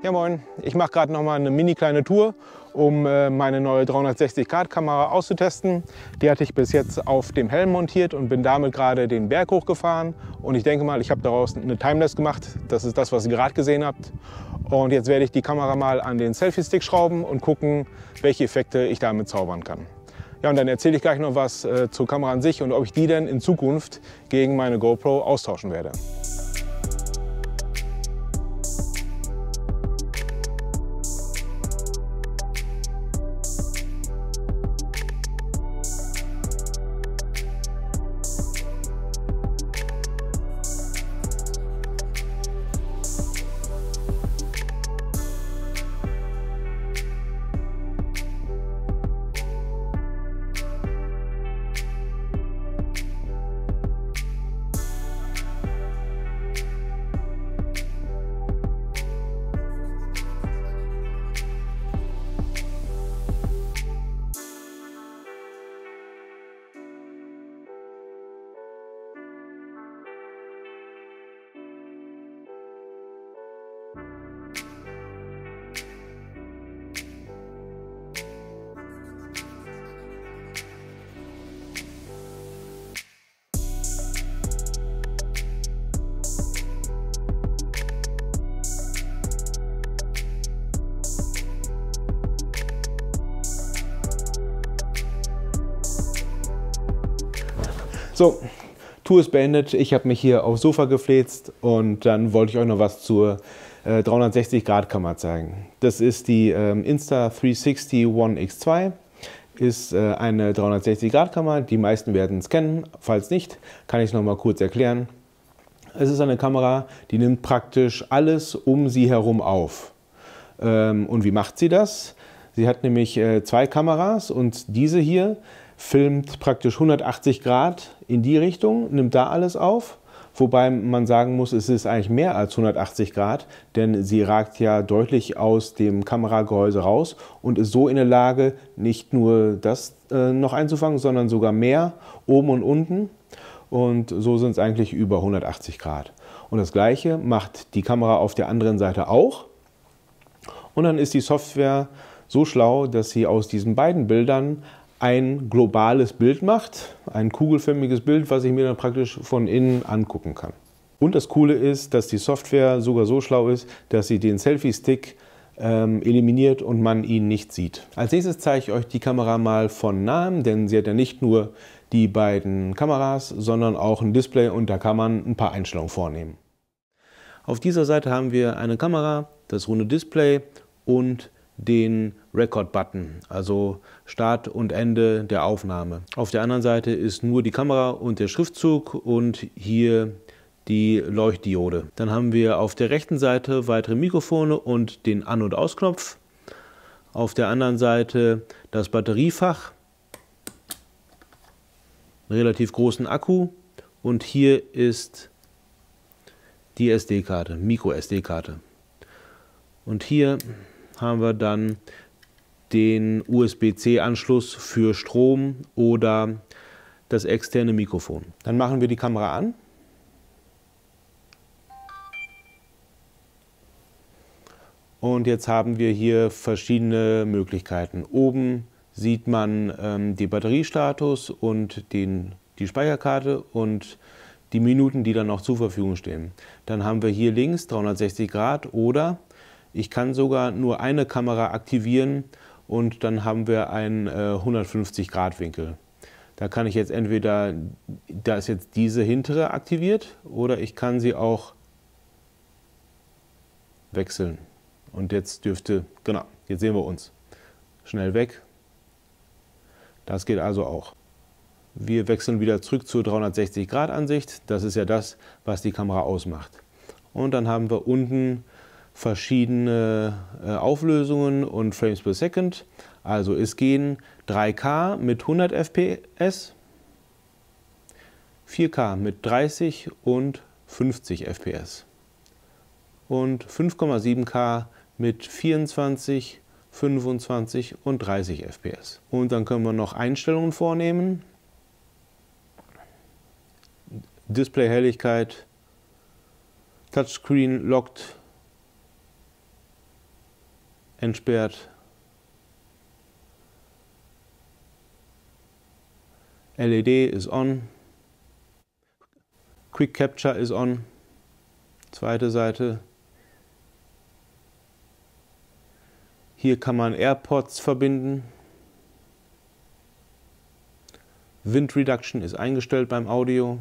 Ja moin, ich mache gerade noch mal eine mini kleine Tour, um meine neue 360-Grad-Kamera auszutesten. Die hatte ich bis jetzt auf dem Helm montiert und bin damit gerade den Berg hochgefahren. Und ich denke mal, ich habe daraus eine Timelapse gemacht. Das ist das, was ihr gerade gesehen habt. Und jetzt werde ich die Kamera mal an den Selfie-Stick schrauben und gucken, welche Effekte ich damit zaubern kann. Ja, und dann erzähle ich gleich noch was zur Kamera an sich und ob ich die denn in Zukunft gegen meine GoPro austauschen werde. So, Tour ist beendet. Ich habe mich hier aufs Sofa gefläzt und dann wollte ich euch noch was zur 360-Grad-Kamera zeigen. Das ist die Insta360 One X2. Ist eine 360-Grad-Kamera. Die meisten werden es kennen. Falls nicht, kann ich es noch mal kurz erklären. Es ist eine Kamera, die nimmt praktisch alles um sie herum auf. Und wie macht sie das? Sie hat nämlich zwei Kameras und diese hier filmt praktisch 180 Grad in die Richtung, nimmt da alles auf, wobei man sagen muss, es ist eigentlich mehr als 180 Grad, denn sie ragt ja deutlich aus dem Kameragehäuse raus und ist so in der Lage, nicht nur das noch einzufangen, sondern sogar mehr oben und unten, und so sind es eigentlich über 180 Grad. Und das gleiche macht die Kamera auf der anderen Seite auch, und dann ist die Software so schlau, dass sie aus diesen beiden Bildern ein globales Bild macht, ein kugelförmiges Bild, was ich mir dann praktisch von innen angucken kann. Und das Coole ist, dass die Software sogar so schlau ist, dass sie den Selfie-Stick eliminiert und man ihn nicht sieht. Als nächstes zeige ich euch die Kamera mal von nahem, denn sie hat ja nicht nur die beiden Kameras, sondern auch ein Display, und da kann man ein paar Einstellungen vornehmen. Auf dieser Seite haben wir eine Kamera, das runde Display und den Record-Button, also Start und Ende der Aufnahme. Auf der anderen Seite ist nur die Kamera und der Schriftzug und hier die Leuchtdiode. Dann haben wir auf der rechten Seite weitere Mikrofone und den An- und Ausknopf. Auf der anderen Seite das Batteriefach, einen relativ großen Akku, und hier ist die SD-Karte, Micro-SD-Karte. Und hier haben wir dann den USB-C-Anschluss für Strom oder das externe Mikrofon. Dann machen wir die Kamera an. Und jetzt haben wir hier verschiedene Möglichkeiten. Oben sieht man den Batteriestatus und die Speicherkarte und die Minuten, die dann noch zur Verfügung stehen. Dann haben wir hier links 360 Grad, oder ich kann sogar nur eine Kamera aktivieren und dann haben wir einen 150 Grad Winkel. Da kann ich jetzt entweder, da ist jetzt diese hintere aktiviert, oder ich kann sie auch wechseln. Und jetzt dürfte, genau, jetzt sehen wir uns. Schnell weg. Das geht also auch. Wir wechseln wieder zurück zur 360 Grad Ansicht. Das ist ja das, was die Kamera ausmacht. Und dann haben wir unten verschiedene Auflösungen und Frames per Second. Also es gehen 3K mit 100 FPS, 4K mit 30 und 50 FPS und 5,7K mit 24, 25 und 30 FPS. Und dann können wir noch Einstellungen vornehmen. Displayhelligkeit, Touchscreen lockt, entsperrt. LED ist on. Quick Capture ist on. Zweite Seite. Hier kann man AirPods verbinden. Wind Reduction ist eingestellt beim Audio.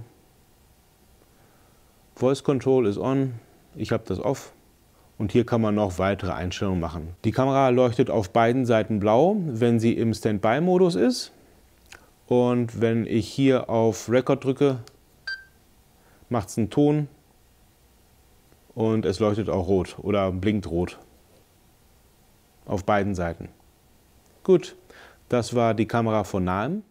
Voice Control ist on. Ich habe das off. Und hier kann man noch weitere Einstellungen machen. Die Kamera leuchtet auf beiden Seiten blau, wenn sie im Standby-Modus ist. Und wenn ich hier auf Record drücke, macht es einen Ton und es leuchtet auch rot oder blinkt rot. Auf beiden Seiten. Gut, das war die Kamera von nahem.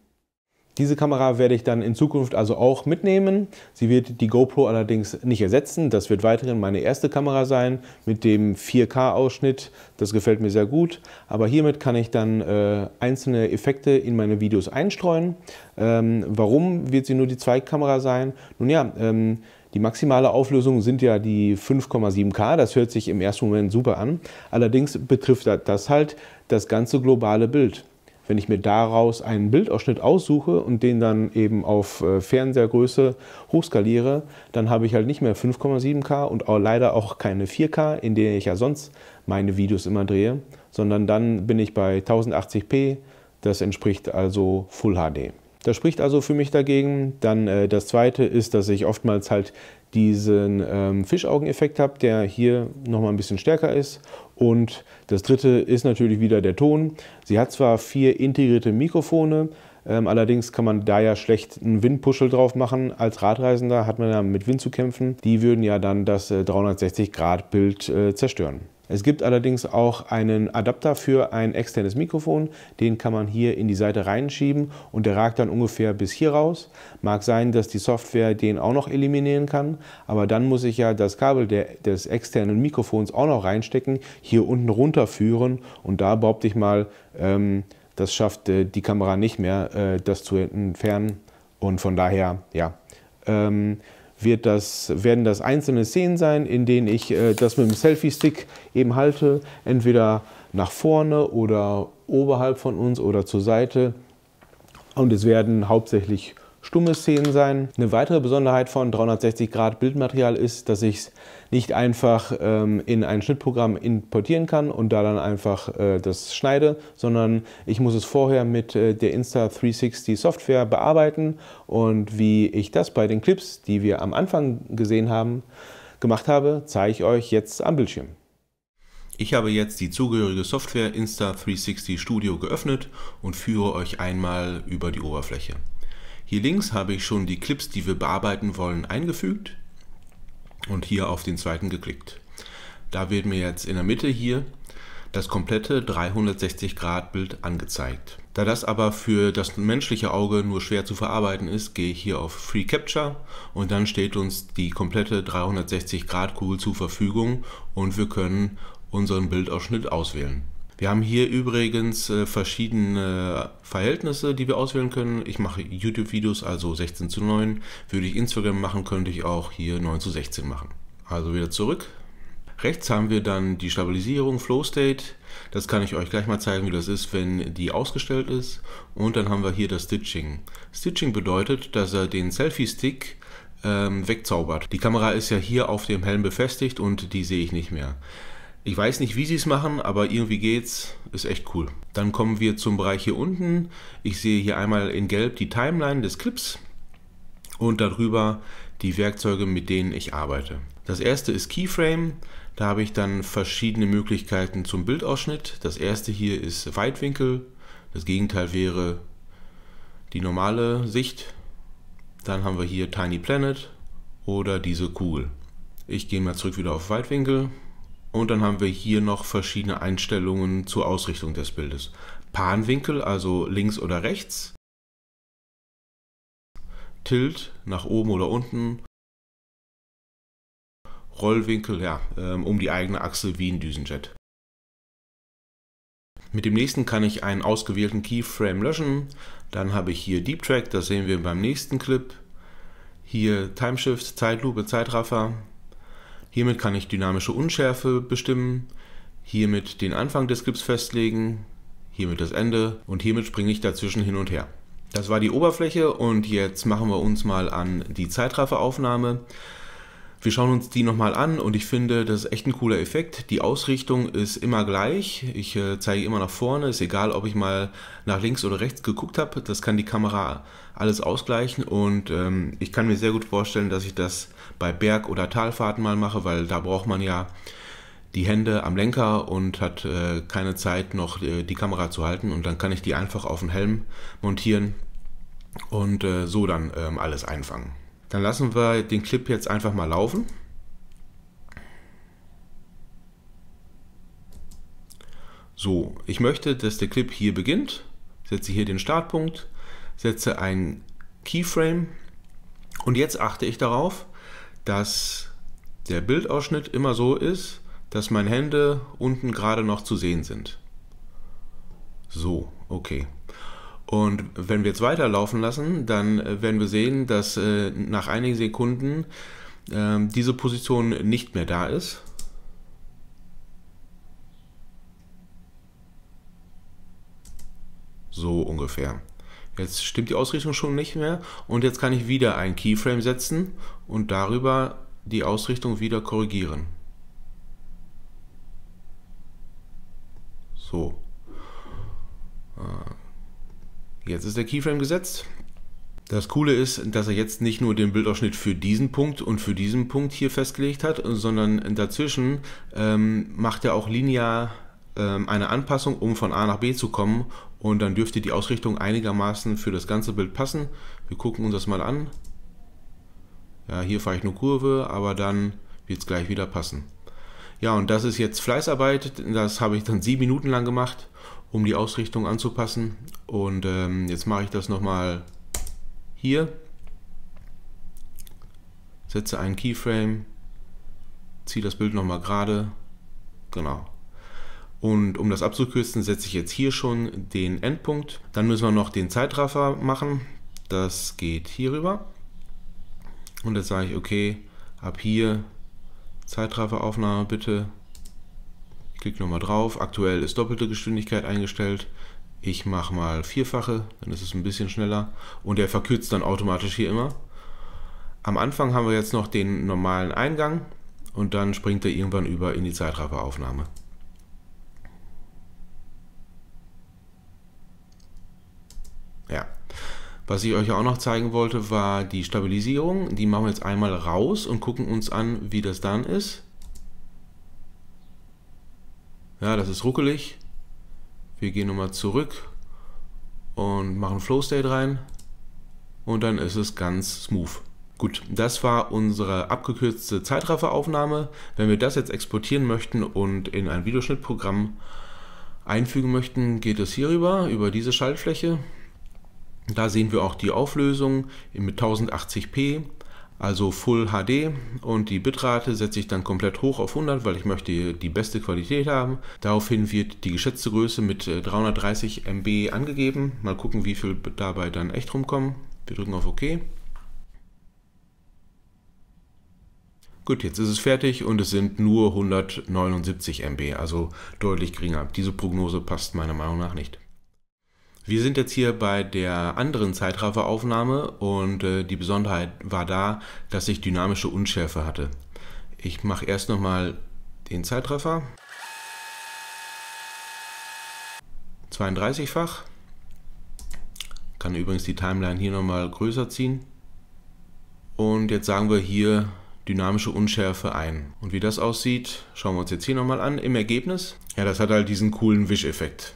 Diese Kamera werde ich dann in Zukunft also auch mitnehmen. Sie wird die GoPro allerdings nicht ersetzen. Das wird weiterhin meine erste Kamera sein mit dem 4K-Ausschnitt. Das gefällt mir sehr gut. Aber hiermit kann ich dann einzelne Effekte in meine Videos einstreuen. Warum wird sie nur die Zweitkamera sein? Nun ja, die maximale Auflösung sind ja die 5,7K. Das hört sich im ersten Moment super an. Allerdings betrifft das halt das ganze globale Bild. Wenn ich mir daraus einen Bildausschnitt aussuche und den dann eben auf Fernsehergröße hochskaliere, dann habe ich halt nicht mehr 5,7K und auch leider auch keine 4K, in der ich ja sonst meine Videos immer drehe, sondern dann bin ich bei 1080p, das entspricht also Full HD. Das spricht also für mich dagegen. Dann das zweite ist, dass ich oftmals halt diesen Fischaugeneffekt habe, der hier nochmal ein bisschen stärker ist. Und das dritte ist natürlich wieder der Ton. Sie hat zwar 4 integrierte Mikrofone, allerdings kann man da ja schlecht einen Windpuschel drauf machen. Als Radreisender hat man ja mit Wind zu kämpfen. Die würden ja dann das 360-Grad-Bild zerstören. Es gibt allerdings auch einen Adapter für ein externes Mikrofon. Den kann man hier in die Seite reinschieben und der ragt dann ungefähr bis hier raus. Mag sein, dass die Software den auch noch eliminieren kann, aber dann muss ich ja das Kabel des externen Mikrofons auch noch reinstecken, hier unten runterführen und da behaupte ich mal, das schafft die Kamera nicht mehr, das zu entfernen und von daher, ja, werden das einzelne Szenen sein, in denen ich das mit dem Selfie-Stick eben halte, entweder nach vorne oder oberhalb von uns oder zur Seite. Und es werden hauptsächlich stumme Szenen sein. Eine weitere Besonderheit von 360 Grad Bildmaterial ist, dass ich es nicht einfach in ein Schnittprogramm importieren kann und da dann einfach das schneide, sondern ich muss es vorher mit der Insta360 Software bearbeiten und wie ich das bei den Clips, die wir am Anfang gesehen haben, gemacht habe, zeige ich euch jetzt am Bildschirm. Ich habe jetzt die zugehörige Software Insta360 Studio geöffnet und führe euch einmal über die Oberfläche. Hier links habe ich schon die Clips, die wir bearbeiten wollen, eingefügt und hier auf den zweiten geklickt. Da wird mir jetzt in der Mitte hier das komplette 360-Grad-Bild angezeigt. Da das aber für das menschliche Auge nur schwer zu verarbeiten ist, gehe ich hier auf Free Capture und dann steht uns die komplette 360-Grad-Kugel zur Verfügung und wir können unseren Bildausschnitt auswählen. Wir haben hier übrigens verschiedene Verhältnisse, die wir auswählen können. Ich mache YouTube-Videos, also 16:9. Würde ich Instagram machen, könnte ich auch hier 9:16 machen. Also wieder zurück. Rechts haben wir dann die Stabilisierung, Flow State. Das kann ich euch gleich mal zeigen, wie das ist, wenn die ausgestellt ist. Und dann haben wir hier das Stitching. Stitching bedeutet, dass er den Selfie-Stick wegzaubert. Die Kamera ist ja hier auf dem Helm befestigt und die sehe ich nicht mehr. Ich weiß nicht, wie sie es machen, aber irgendwie geht's. Ist echt cool. Dann kommen wir zum Bereich hier unten. Ich sehe hier einmal in Gelb die Timeline des Clips und darüber die Werkzeuge, mit denen ich arbeite. Das erste ist Keyframe. Da habe ich dann verschiedene Möglichkeiten zum Bildausschnitt. Das erste hier ist Weitwinkel. Das Gegenteil wäre die normale Sicht. Dann haben wir hier Tiny Planet oder diese Kugel. Ich gehe mal zurück wieder auf Weitwinkel. Und dann haben wir hier noch verschiedene Einstellungen zur Ausrichtung des Bildes. Panwinkel, also links oder rechts. Tilt, nach oben oder unten. Rollwinkel, ja, um die eigene Achse wie ein Düsenjet. Mit dem nächsten kann ich einen ausgewählten Keyframe löschen. Dann habe ich hier Deep Track, das sehen wir beim nächsten Clip. Hier Timeshift, Zeitlupe, Zeitraffer. Hiermit kann ich dynamische Unschärfe bestimmen. hiermit den Anfang des Clips festlegen, hiermit das Ende und hiermit springe ich dazwischen hin und her. Das war die Oberfläche und jetzt machen wir uns mal an die Zeitrafferaufnahme. Wir schauen uns die nochmal an und ich finde, das ist echt ein cooler Effekt. Die Ausrichtung ist immer gleich. Ich zeige immer nach vorne. Ist egal, ob ich mal nach links oder rechts geguckt habe. Das kann die Kamera alles ausgleichen und ich kann mir sehr gut vorstellen, dass ich das bei Berg- oder Talfahrten mal mache, weil da braucht man ja die Hände am Lenker und hat keine Zeit noch die Kamera zu halten und dann kann ich die einfach auf den Helm montieren und so dann alles einfangen. Dann lassen wir den Clip jetzt einfach mal laufen. So, ich möchte, dass der Clip hier beginnt, setze hier den Startpunkt, setze ein Keyframe und jetzt achte ich darauf, dass der Bildausschnitt immer so ist, dass meine Hände unten gerade noch zu sehen sind. So, okay. Und wenn wir jetzt weiterlaufen lassen, dann werden wir sehen, dass nach einigen Sekunden diese Position nicht mehr da ist. So ungefähr. Jetzt stimmt die Ausrichtung schon nicht mehr und jetzt kann ich wieder ein Keyframe setzen und darüber die Ausrichtung wieder korrigieren. So. Jetzt ist der Keyframe gesetzt. Das Coole ist, dass er jetzt nicht nur den Bildausschnitt für diesen Punkt und für diesen Punkt hier festgelegt hat, sondern dazwischen macht er auch linear eine Anpassung, um von A nach B zu kommen und dann dürfte die Ausrichtung einigermaßen für das ganze Bild passen. Wir gucken uns das mal an. Ja, hier fahre ich eine Kurve, aber dann wird es gleich wieder passen. Ja, und das ist jetzt Fleißarbeit. Das habe ich dann 7 Minuten lang gemacht, um die Ausrichtung anzupassen. Und jetzt mache ich das nochmal hier. Setze einen Keyframe, ziehe das Bild nochmal gerade. Genau. Und um das abzukürzen, setze ich jetzt hier schon den Endpunkt. Dann müssen wir noch den Zeitraffer machen. Das geht hier rüber. Und jetzt sage ich, okay, ab hier Zeitrafferaufnahme bitte. Ich klicke nochmal drauf. Aktuell ist doppelte Geschwindigkeit eingestellt. Ich mache mal 4-fache, dann ist es ein bisschen schneller. Und er verkürzt dann automatisch hier immer. Am Anfang haben wir jetzt noch den normalen Eingang und dann springt er irgendwann über in die Zeitrafferaufnahme. Ja. Was ich euch auch noch zeigen wollte, war die Stabilisierung. Die machen wir jetzt einmal raus und gucken uns an, wie das dann ist. Ja, das ist ruckelig. Wir gehen nochmal zurück und machen Flow State rein. Und dann ist es ganz smooth. Gut, das war unsere abgekürzte Zeitrafferaufnahme. Wenn wir das jetzt exportieren möchten und in ein Videoschnittprogramm einfügen möchten, geht es hier rüber, über diese Schaltfläche. Da sehen wir auch die Auflösung mit 1080p, also Full HD, und die Bitrate setze ich dann komplett hoch auf 100, weil ich möchte die beste Qualität haben. Daraufhin wird die geschätzte Größe mit 330 MB angegeben. Mal gucken, wie viel dabei dann echt rumkommen. Wir drücken auf OK. Gut, jetzt ist es fertig und es sind nur 179 MB, also deutlich geringer. Diese Prognose passt meiner Meinung nach nicht. Wir sind jetzt hier bei der anderen Zeitrafferaufnahme und die Besonderheit war da, dass ich dynamische Unschärfe hatte. Ich mache erst nochmal den Zeitraffer. 32-fach. Kann übrigens die Timeline hier nochmal größer ziehen. Und jetzt sagen wir hier dynamische Unschärfe ein. Und wie das aussieht, schauen wir uns jetzt hier nochmal an im Ergebnis. Ja, das hat halt diesen coolen Wischeffekt.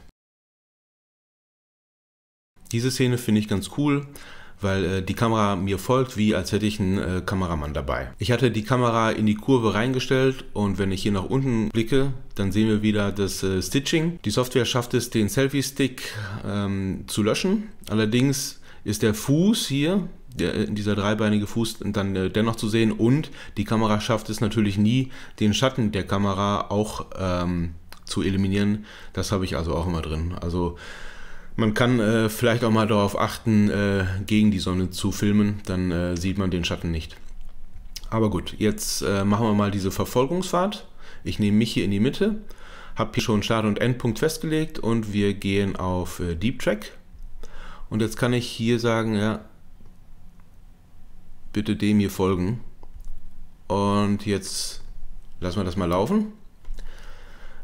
Diese Szene finde ich ganz cool, weil die Kamera mir folgt, wie als hätte ich einen Kameramann dabei. Ich hatte die Kamera in die Kurve reingestellt und wenn ich hier nach unten blicke, dann sehen wir wieder das Stitching. Die Software schafft es, den Selfie-Stick zu löschen. Allerdings ist der Fuß hier, dieser dreibeinige Fuß, dann dennoch zu sehen und die Kamera schafft es natürlich nie, den Schatten der Kamera auch zu eliminieren. Das habe ich also auch immer drin. Also man kann vielleicht auch mal darauf achten, gegen die Sonne zu filmen, dann sieht man den Schatten nicht. Aber gut, jetzt machen wir mal diese Verfolgungsfahrt. Ich nehme mich hier in die Mitte, Habe hier schon Start- und Endpunkt festgelegt und wir gehen auf Deep Track. Und jetzt kann ich hier sagen, ja, bitte dem hier folgen. Und jetzt lassen wir das mal laufen.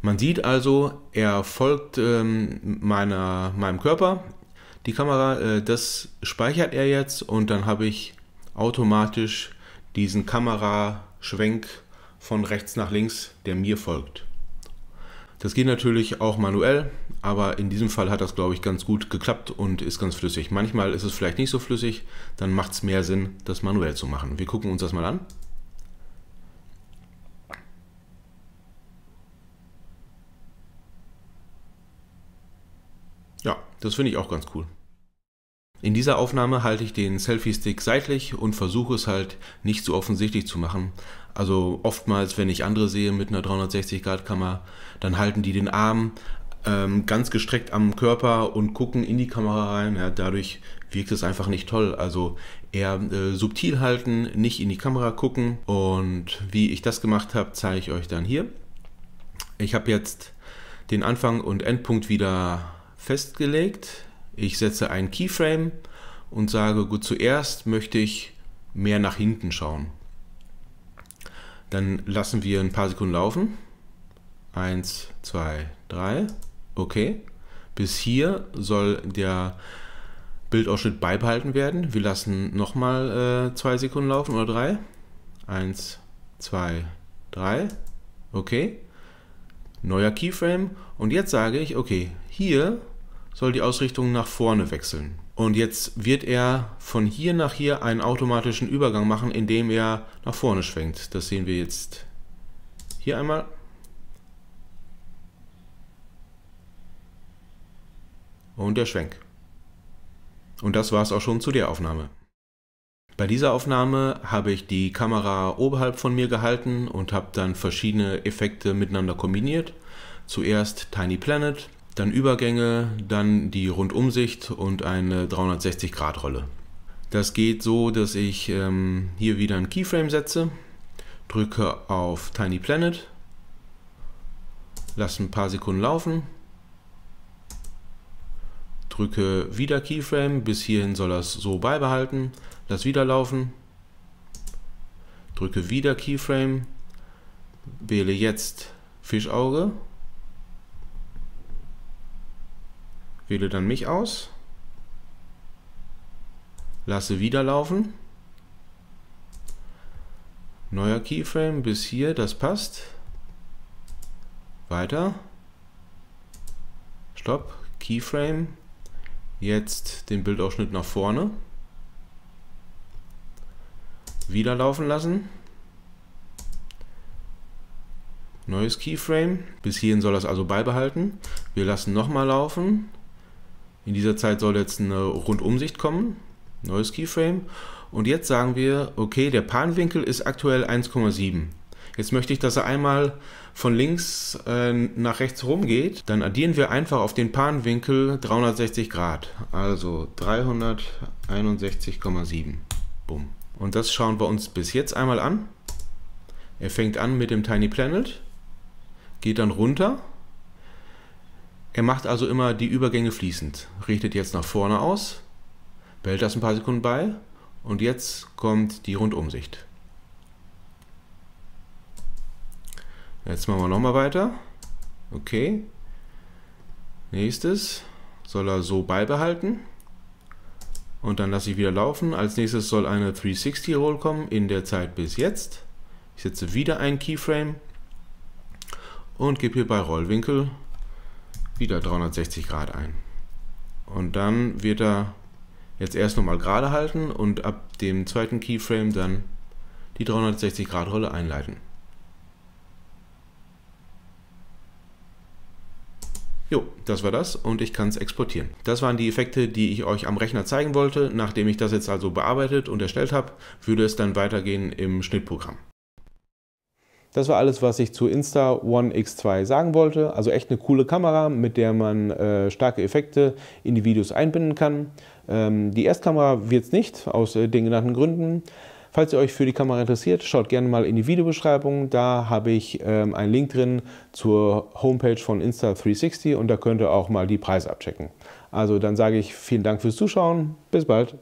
Man sieht also, er folgt meinem Körper. Die Kamera, das speichert er jetzt und dann habe ich automatisch diesen Kameraschwenk von rechts nach links, der mir folgt. Das geht natürlich auch manuell, aber in diesem Fall hat das, glaube ich, ganz gut geklappt und ist ganz flüssig. Manchmal ist es vielleicht nicht so flüssig, dann macht es mehr Sinn, das manuell zu machen. Wir gucken uns das mal an. Ja, das finde ich auch ganz cool. In dieser Aufnahme halte ich den Selfie-Stick seitlich und versuche es halt nicht so offensichtlich zu machen. Also oftmals, wenn ich andere sehe mit einer 360-Grad-Kamera, dann halten die den Arm ganz gestreckt am Körper und gucken in die Kamera rein. Ja, dadurch wirkt es einfach nicht toll. Also eher subtil halten, nicht in die Kamera gucken. Und wie ich das gemacht habe, zeige ich euch dann hier. Ich habe jetzt den Anfang und Endpunkt wieder festgelegt. Ich setze einen Keyframe und sage, gut, zuerst möchte ich mehr nach hinten schauen. Dann lassen wir ein paar Sekunden laufen. 1, 2, 3. Okay. Bis hier soll der Bildausschnitt beibehalten werden. Wir lassen nochmal 2 Sekunden laufen oder 3. 1, 2, 3. Okay. Neuer Keyframe. Und jetzt sage ich, okay, hier soll die Ausrichtung nach vorne wechseln. Und jetzt wird er von hier nach hier einen automatischen Übergang machen, indem er nach vorne schwenkt. Das sehen wir jetzt hier einmal. Und der Schwenk. Und das war es auch schon zu der Aufnahme. Bei dieser Aufnahme habe ich die Kamera oberhalb von mir gehalten und habe dann verschiedene Effekte miteinander kombiniert. Zuerst Tiny Planet, dann Übergänge, dann die Rundumsicht und eine 360-Grad-Rolle. Das geht so, dass ich hier wieder einen Keyframe setze, drücke auf Tiny Planet, lasse ein paar Sekunden laufen, drücke wieder Keyframe, bis hierhin soll er es so beibehalten, lasse wieder laufen, drücke wieder Keyframe, wähle jetzt Fischauge, wähle dann mich aus, lasse wieder laufen, neuer Keyframe bis hier, das passt, weiter, Stopp, Keyframe, jetzt den Bildausschnitt nach vorne, wieder laufen lassen, neues Keyframe, bis hierhin soll das also beibehalten, wir lassen nochmal laufen. In dieser Zeit soll jetzt eine Rundumsicht kommen, neues Keyframe. Und jetzt sagen wir, okay, der Panwinkel ist aktuell 1,7. Jetzt möchte ich, dass er einmal von links nach rechts rum geht. Dann addieren wir einfach auf den Panwinkel 360 Grad. Also 361,7. Bumm. Und das schauen wir uns bis jetzt einmal an. Er fängt an mit dem Tiny Planet, geht dann runter. Er macht also immer die Übergänge fließend, richtet jetzt nach vorne aus, behält das ein paar Sekunden bei und jetzt kommt die Rundumsicht. Jetzt machen wir nochmal weiter. Okay. Nächstes soll er so beibehalten und dann lasse ich wieder laufen. Als nächstes soll eine 360 Roll kommen in der Zeit bis jetzt. Ich setze wieder einen Keyframe und gebe hier bei Rollwinkel wieder 360 Grad ein. Und dann wird er jetzt erst nochmal gerade halten und ab dem zweiten Keyframe dann die 360 Grad Rolle einleiten. Jo, das war das und ich kann es exportieren. Das waren die Effekte, die ich euch am Rechner zeigen wollte. Nachdem ich das jetzt also bearbeitet und erstellt habe, würde es dann weitergehen im Schnittprogramm. Das war alles, was ich zu Insta-One X2 sagen wollte. Also echt eine coole Kamera, mit der man starke Effekte in die Videos einbinden kann. Die Erstkamera wird es nicht, aus den genannten Gründen. Falls ihr euch für die Kamera interessiert, schaut gerne mal in die Videobeschreibung. Da habe ich einen Link drin zur Homepage von Insta360 und da könnt ihr auch mal die Preise abchecken. Also dann sage ich vielen Dank fürs Zuschauen. Bis bald.